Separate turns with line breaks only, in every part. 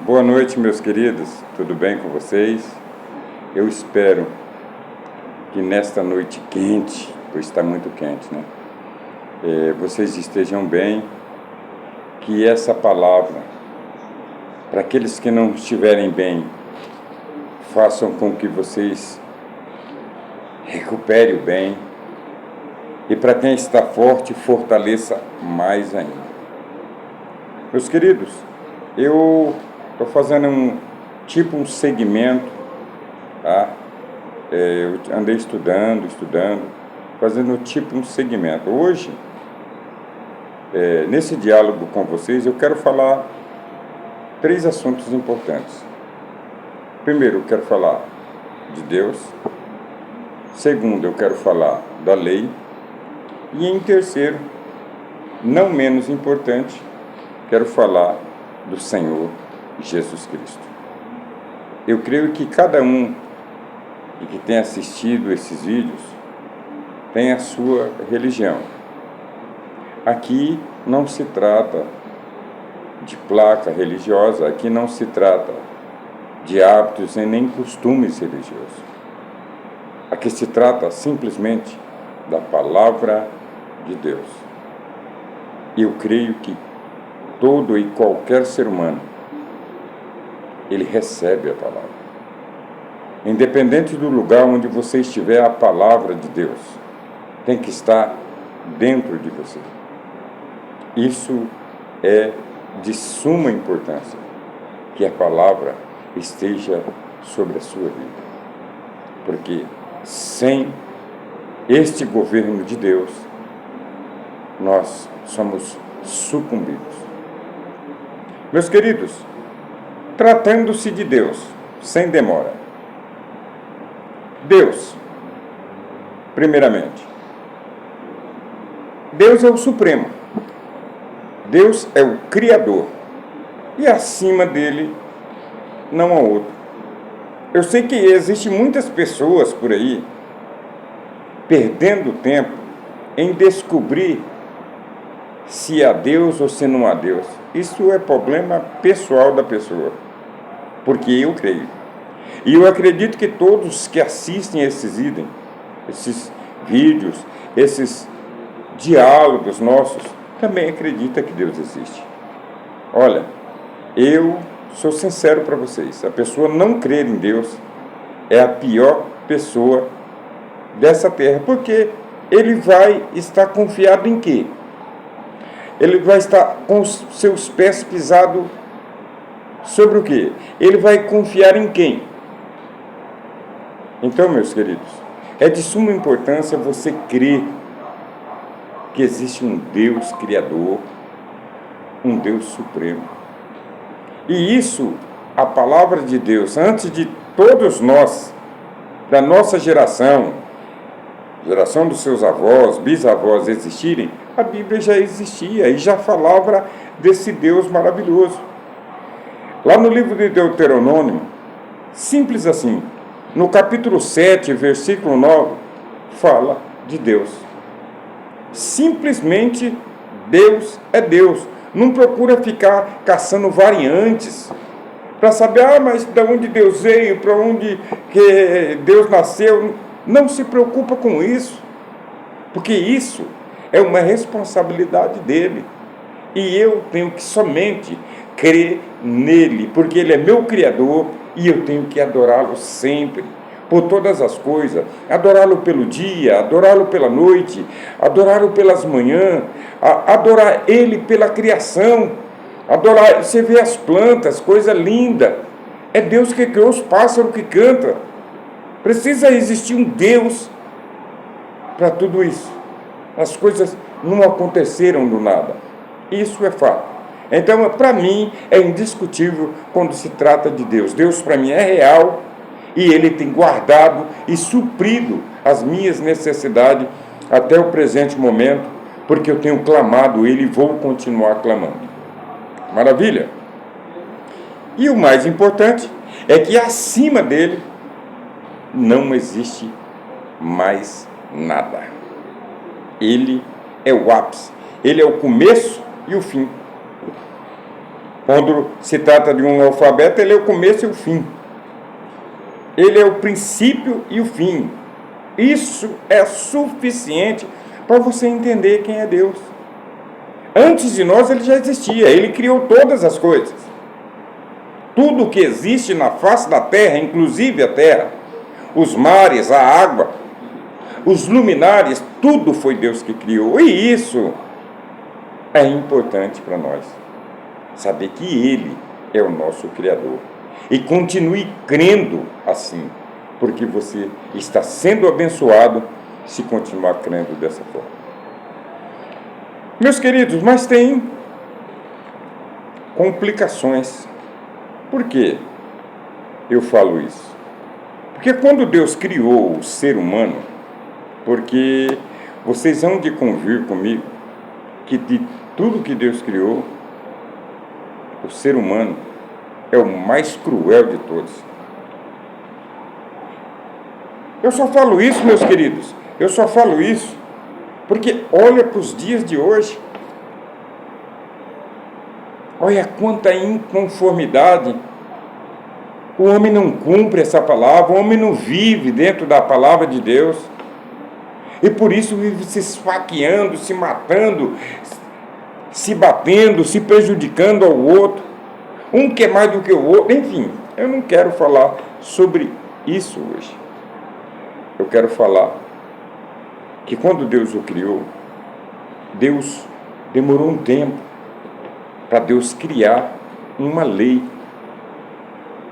Boa noite, meus queridos. Tudo bem com vocês? Eu espero que nesta noite quente, pois está muito quente, né? Vocês estejam bem, que essa palavra, para aqueles que não estiverem bem, façam com que vocês recuperem o bem, e para quem está forte, fortaleça mais ainda. Meus queridos, eu estou fazendo um segmento, tá? Eu andei estudando, fazendo um segmento. Hoje, nesse diálogo com vocês, eu quero falar 3 assuntos importantes. Primeiro, eu quero falar de Deus. Segundo, eu quero falar da lei. E em terceiro, não menos importante, quero falar do Senhor Jesus Cristo. Eu creio que cada um que tem assistido esses vídeos tem a sua religião. Aqui não se trata de placa religiosa, aqui não se trata de hábitos e nem costumes religiosos. Aqui se trata simplesmente da palavra de Deus. Eu creio que todo e qualquer ser humano, ele recebe a palavra. Independente do lugar onde você estiver, a palavra de Deus tem que estar dentro de você. Isso é de suma importância, que a palavra esteja sobre a sua vida. Porque sem este governo de Deus, nós somos sucumbidos. Meus queridos, tratando-se de Deus, sem demora. Deus, primeiramente. Deus é o Supremo. Deus é o Criador. E acima dele, não há outro. Eu sei que existem muitas pessoas por aí perdendo tempo em descobrir se há Deus ou se não há Deus. Isso é problema pessoal da pessoa, porque eu creio. E eu acredito que todos que assistem esses vídeos, esses diálogos nossos, também acreditam que Deus existe. Olha, eu sou sincero para vocês, a pessoa não crer em Deus é a pior pessoa dessa terra, porque ele vai estar confiado em quê? Ele vai estar com os seus pés pisados sobre o quê? Ele vai confiar em quem? Então, meus queridos, é de suma importância você crer que existe um Deus Criador, um Deus Supremo. E isso, a palavra de Deus, antes de todos nós, da nossa geração dos seus avós, bisavós existirem, a Bíblia já existia e já falava desse Deus maravilhoso. Lá no livro de Deuteronômio, simples assim, no capítulo 7, versículo 9, fala de Deus. Simplesmente Deus é Deus. Não procura ficar caçando variantes para saber, mas de onde Deus veio, para onde que Deus nasceu. Não se preocupa com isso, porque isso é uma responsabilidade dele. E eu tenho que somente crer nele, porque ele é meu Criador e eu tenho que adorá-lo sempre, por todas as coisas. Adorá-lo pelo dia, adorá-lo pela noite, adorá-lo pelas manhãs, adorar ele pela criação. Adorar, você vê as plantas, coisa linda. É Deus que criou os pássaros que cantam. Precisa existir um Deus para tudo isso. As coisas não aconteceram do nada. Isso é fato. Então, para mim, é indiscutível quando se trata de Deus. Deus, para mim, é real e Ele tem guardado e suprido as minhas necessidades até o presente momento, porque eu tenho clamado Ele e vou continuar clamando. Maravilha? E o mais importante é que acima dele não existe mais nada. Ele é o ápice, ele é o começo e o fim. Quando se trata de um alfabeto, ele é o começo e o fim. Ele é o princípio e o fim. Isso é suficiente para você entender quem é Deus. Antes de nós, ele já existia. Ele criou todas as coisas. Tudo que existe na face da terra, inclusive a terra, os mares, a água, os luminares, tudo foi Deus que criou. E isso é importante para nós. Saber que Ele é o nosso Criador. E continue crendo assim, porque você está sendo abençoado se continuar crendo dessa forma. Meus queridos, mas tem complicações. Por quê eu falo isso? Porque quando Deus criou o ser humano, porque vocês hão de convir comigo, que de tudo que Deus criou, o ser humano é o mais cruel de todos. Eu só falo isso, meus queridos, eu só falo isso porque olha para os dias de hoje. Olha quanta inconformidade. O homem não cumpre essa palavra, o homem não vive dentro da palavra de Deus. E por isso vive se esfaqueando, se matando, se batendo, se prejudicando ao outro. Um quer mais do que o outro. Enfim, eu não quero falar sobre isso hoje. Eu quero falar que quando Deus o criou, Deus demorou um tempo para Deus criar uma lei.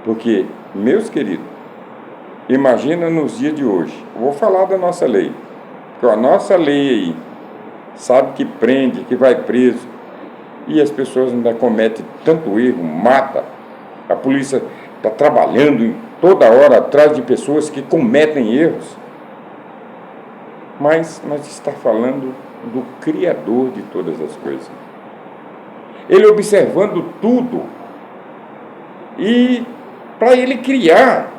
Porque, meus queridos, imagina nos dias de hoje, eu vou falar da nossa lei, porque a nossa lei aí, sabe que prende, que vai preso, e as pessoas ainda cometem tanto erro, mata. A polícia está trabalhando toda hora atrás de pessoas que cometem erros. Mas nós estamos falando do Criador de todas as coisas. Ele observando tudo. E para ele criar,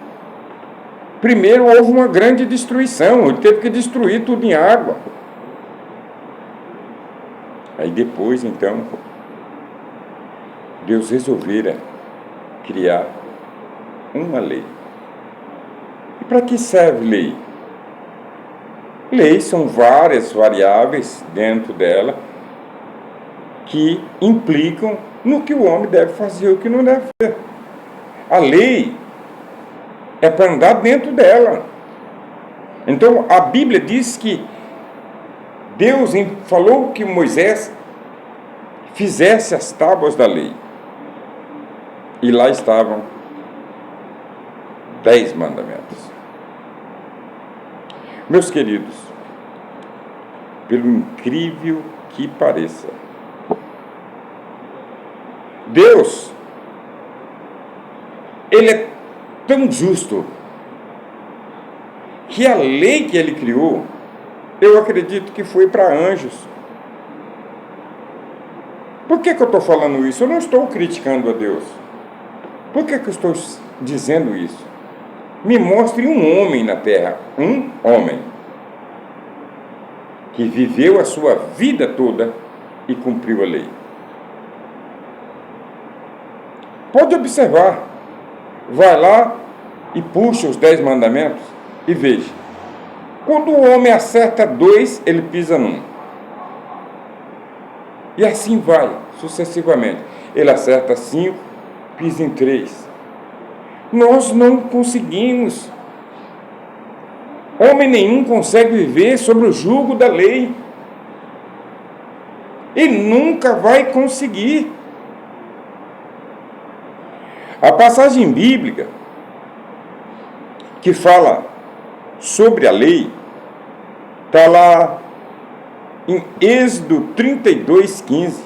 primeiro houve uma grande destruição. Ele teve que destruir tudo em água. Aí depois, então, Deus resolvera criar uma lei. E para que serve lei? Leis são várias variáveis dentro dela que implicam no que o homem deve fazer e o que não deve fazer. A lei é para andar dentro dela. Então, a Bíblia diz que Deus falou que Moisés fizesse as tábuas da lei. E lá estavam 10 mandamentos. Meus queridos, pelo incrível que pareça, Deus, Ele é tão justo que a lei que Ele criou, eu acredito que foi para anjos. Por que eu estou falando isso? Eu não estou criticando a Deus. Por que eu estou dizendo isso? Me mostre um homem na terra, um homem, que viveu a sua vida toda e cumpriu a lei. Pode observar. Vai lá e puxa os 10 mandamentos e veja. Quando o homem acerta 2, ele pisa num. E assim vai, sucessivamente. Ele acerta 5, pisa em 3. Nós não conseguimos. Homem nenhum consegue viver sobre o jugo da lei. E nunca vai conseguir. A passagem bíblica que fala sobre a lei está lá em Êxodo 32:15.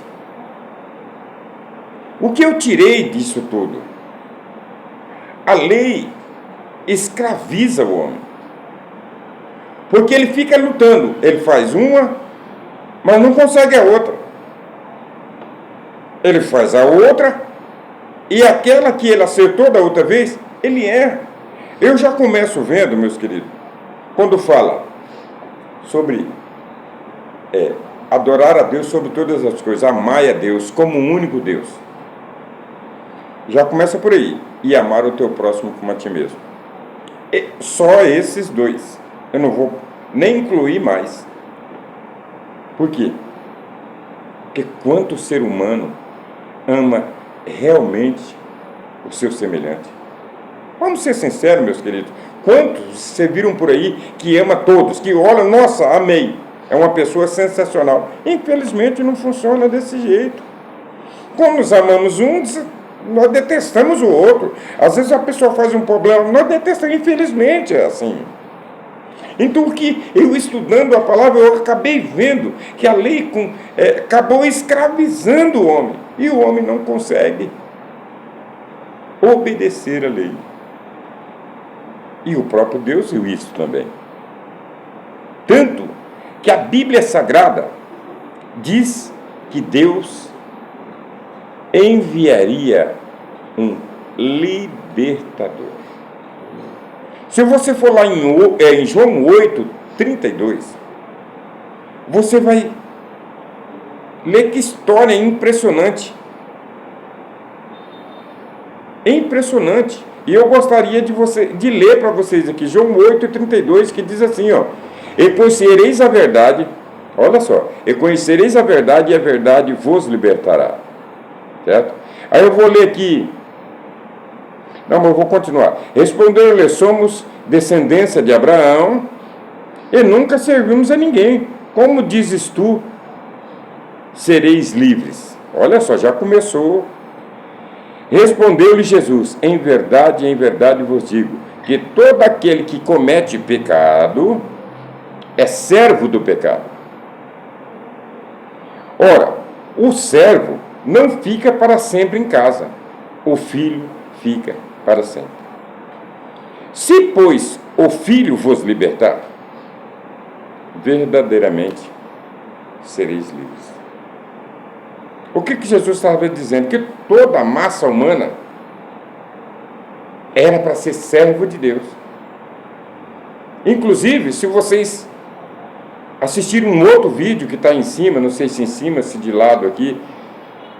O que eu tirei disso tudo? A lei escraviza o homem. Porque ele fica lutando. Ele faz uma, mas não consegue a outra. Ele faz a outra, e aquela que ele acertou da outra vez, ele erra. Eu já começo vendo, meus queridos, quando fala sobre adorar a Deus sobre todas as coisas, amar a Deus como o único Deus. Já começa por aí. E amar o teu próximo como a ti mesmo. Só esses dois. Eu não vou nem incluir mais. Por quê? Porque quanto ser humano ama realmente o seu semelhante? Vamos ser sinceros, meus queridos. Quantos vocês viram por aí que ama todos, que olha, nossa, amei, é uma pessoa sensacional. Infelizmente não funciona desse jeito. Quando nós amamos um, nós detestamos o outro. Às vezes a pessoa faz um problema, nós detestamos, infelizmente é assim. Então, o que eu estudando a palavra, eu acabei vendo que a lei acabou escravizando o homem. E o homem não consegue obedecer a lei. E o próprio Deus viu isso também. Tanto que a Bíblia Sagrada diz que Deus enviaria um libertador. Se você for lá em João 8:32, você vai ler que história impressionante. É impressionante. E eu gostaria de ler para vocês aqui, João 8:32, que diz assim, ó: e conhecereis a verdade, olha só, e conhecereis a verdade, e a verdade vos libertará. Certo? Aí eu vou ler aqui. Não, mas eu vou continuar. Respondeu-lhe: somos descendência de Abraão e nunca servimos a ninguém. Como dizes tu, sereis livres? Olha só, já começou. Respondeu-lhe Jesus: em verdade vos digo, que todo aquele que comete pecado é servo do pecado. Ora, o servo não fica para sempre em casa, o filho fica para sempre. Se, pois, o filho vos libertar, verdadeiramente sereis livres. O que Jesus estava dizendo? Que toda a massa humana era para ser servo de Deus. Inclusive, se vocês assistirem um outro vídeo que está em cima, não sei se em cima, se de lado aqui,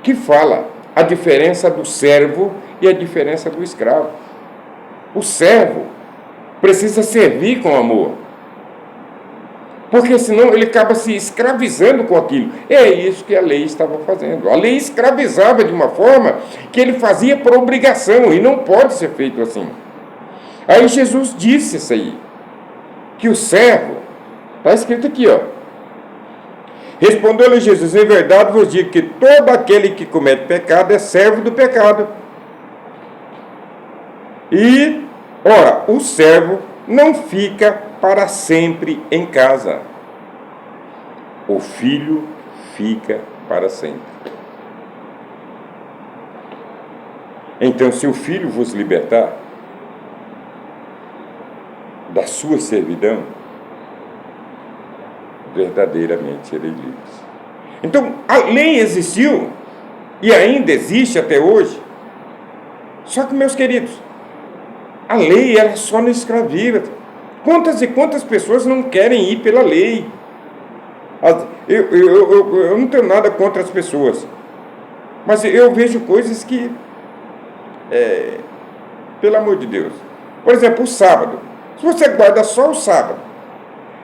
que fala a diferença do servo e a diferença do escravo. O servo precisa servir com amor, porque senão ele acaba se escravizando com aquilo. É isso que a lei estava fazendo. A lei escravizava de uma forma que ele fazia por obrigação, e não pode ser feito assim. Aí Jesus disse isso aí, que o servo, está escrito aqui, ó. Respondeu-lhe Jesus: em verdade vos digo que todo aquele que comete pecado é servo do pecado. E, ora, o servo não fica para sempre em casa. O filho fica para sempre. Então, se o filho vos libertar da sua servidão, verdadeiramente sereis livres. Então, a lei existiu e ainda existe até hoje. Só que, meus queridos, a lei era só no escraviza. Quantas e quantas pessoas não querem ir pela lei? Eu não tenho nada contra as pessoas, mas eu vejo coisas que, pelo amor de Deus, por exemplo, o sábado. Se você guarda só o sábado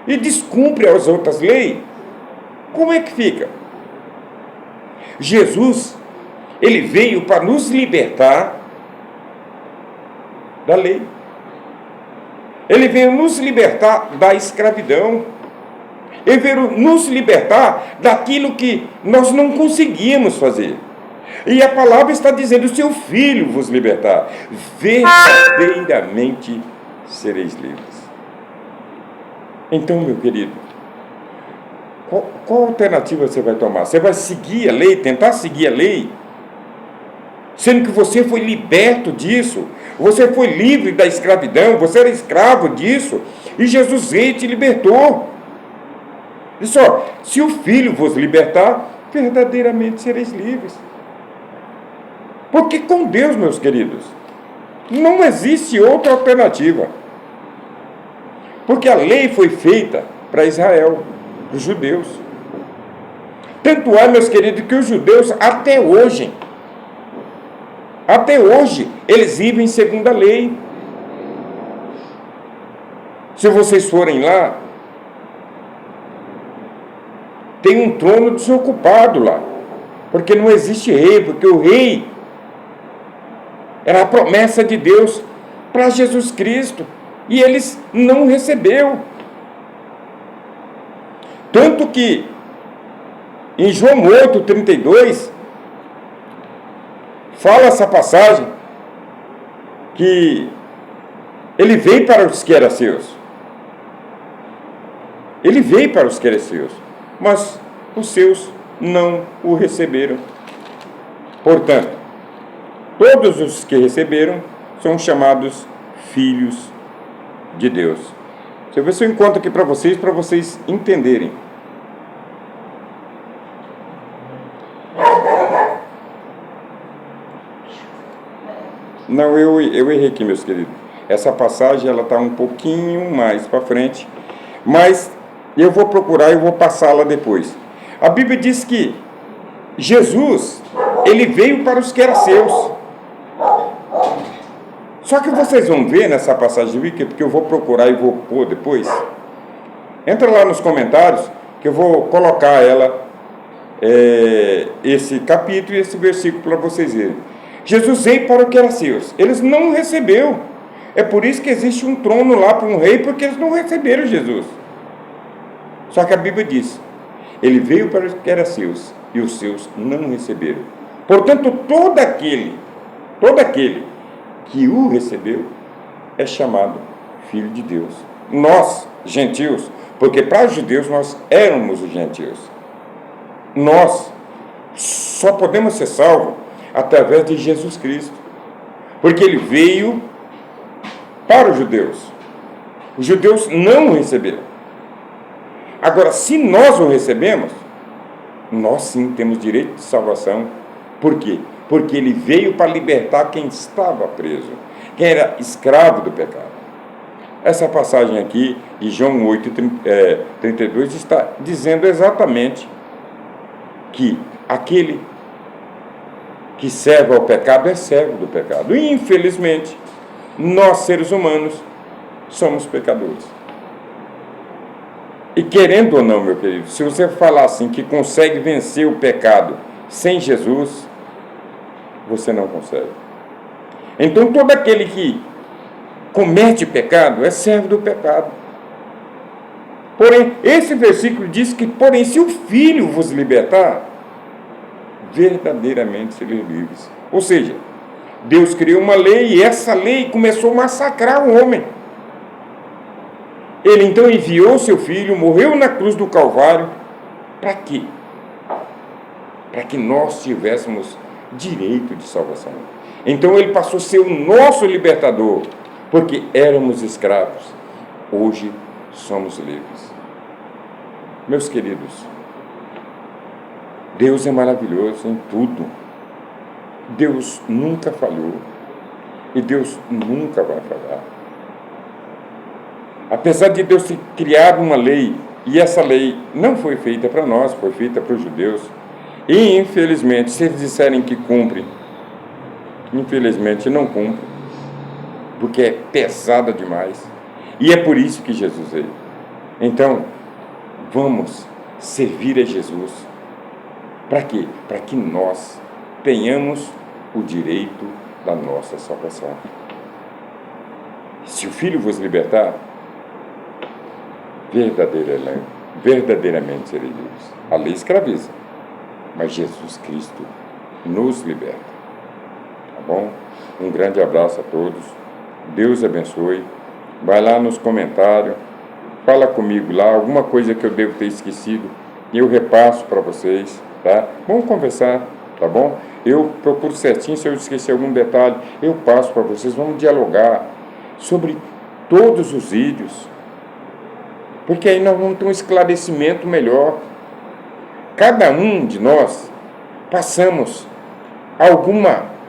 e descumpre as outras leis, como é que fica? Jesus, ele veio para nos libertar da lei. Ele veio nos libertar da escravidão. Ele veio nos libertar daquilo que nós não conseguíamos fazer. E a palavra está dizendo: o seu filho vos libertar, verdadeiramente sereis livres. Então, meu querido, qual alternativa você vai tomar? Você vai seguir a lei, tentar seguir a lei, sendo que você foi liberto disso, você foi livre da escravidão, você era escravo disso, e Jesus veio e te libertou. E só, se o Filho vos libertar, verdadeiramente sereis livres. Porque com Deus, meus queridos, não existe outra alternativa. Porque a lei foi feita para Israel, para os judeus. Tanto é, meus queridos, que os judeus até hoje Até hoje, eles vivem segundo a lei. Se vocês forem lá, tem um trono desocupado lá, porque não existe rei, porque o rei era a promessa de Deus para Jesus Cristo, e eles não recebeu. Tanto que em João 8:32 fala essa passagem que ele veio para os que eram seus. Ele veio para os que eram seus, mas os seus não o receberam. Portanto, todos os que receberam são chamados filhos de Deus. Deixa eu ver se eu encontro aqui para vocês entenderem. Não, eu errei aqui, meus queridos. Essa passagem ela está um pouquinho mais para frente, mas eu vou procurar e vou passá-la depois. A Bíblia diz que Jesus, ele veio para os que eram seus. Só que vocês vão ver nessa passagem, porque eu vou procurar e vou pôr depois. Entra lá nos comentários, que eu vou colocar ela, esse capítulo e esse versículo para vocês verem. Jesus veio para o que era seus. Eles não receberam. É por isso que existe um trono lá para um rei, porque eles não receberam Jesus. Só que a Bíblia diz, ele veio para o que era seus, e os seus não receberam. Portanto, todo aquele que o recebeu é chamado filho de Deus. Nós, gentios, porque para os judeus nós éramos os gentios. Nós só podemos ser salvos através de Jesus Cristo, porque ele veio para os judeus. Os judeus não o receberam. Agora, se nós o recebemos, nós sim temos direito de salvação. Por quê? Porque ele veio para libertar quem estava preso, quem era escravo do pecado. Essa passagem aqui, de João 8:32, está dizendo exatamente que aquele que serve ao pecado é servo do pecado. E, infelizmente, nós, seres humanos, somos pecadores. E querendo ou não, meu querido, se você falar assim que consegue vencer o pecado sem Jesus, você não consegue. Então, todo aquele que comete pecado é servo do pecado. Porém, esse versículo diz que, porém, se o Filho vos libertar, verdadeiramente sereis livres. Ou seja, Deus criou uma lei e essa lei começou a massacrar o homem. Ele então enviou seu Filho, morreu na cruz do Calvário, para quê? Para que nós tivéssemos direito de salvação. Então ele passou a ser o nosso libertador, porque éramos escravos, hoje somos livres. Meus queridos, Deus é maravilhoso em tudo. Deus nunca falhou e Deus nunca vai falhar. Apesar de Deus ter criado uma lei, e essa lei não foi feita para nós, foi feita para os judeus, e infelizmente, se eles disserem que cumprem, infelizmente não cumprem, porque é pesada demais, e é por isso que Jesus veio. Então, vamos servir a Jesus. Para quê? Para que nós tenhamos o direito da nossa salvação. Se o Filho vos libertar, verdadeiramente sereis livres. A lei escraviza, mas Jesus Cristo nos liberta. Tá bom? Um grande abraço a todos. Deus abençoe. Vai lá nos comentários, fala comigo lá, alguma coisa que eu devo ter esquecido, e eu repasso para vocês, tá? Vamos conversar, tá bom? Eu procuro certinho, se eu esquecer algum detalhe, eu passo para vocês, vamos dialogar sobre todos os vídeos, porque aí nós vamos ter um esclarecimento melhor. Cada um de nós passamos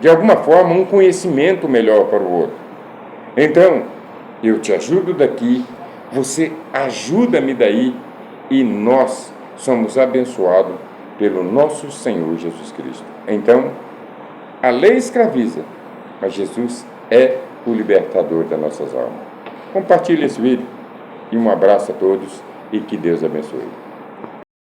de alguma forma um conhecimento melhor para o outro. Então, eu te ajudo daqui, você ajuda-me daí, e nós somos abençoados pelo nosso Senhor Jesus Cristo. Então, a lei escraviza, mas Jesus é o libertador das nossas almas. Compartilhe esse vídeo e um abraço a todos e que Deus abençoe.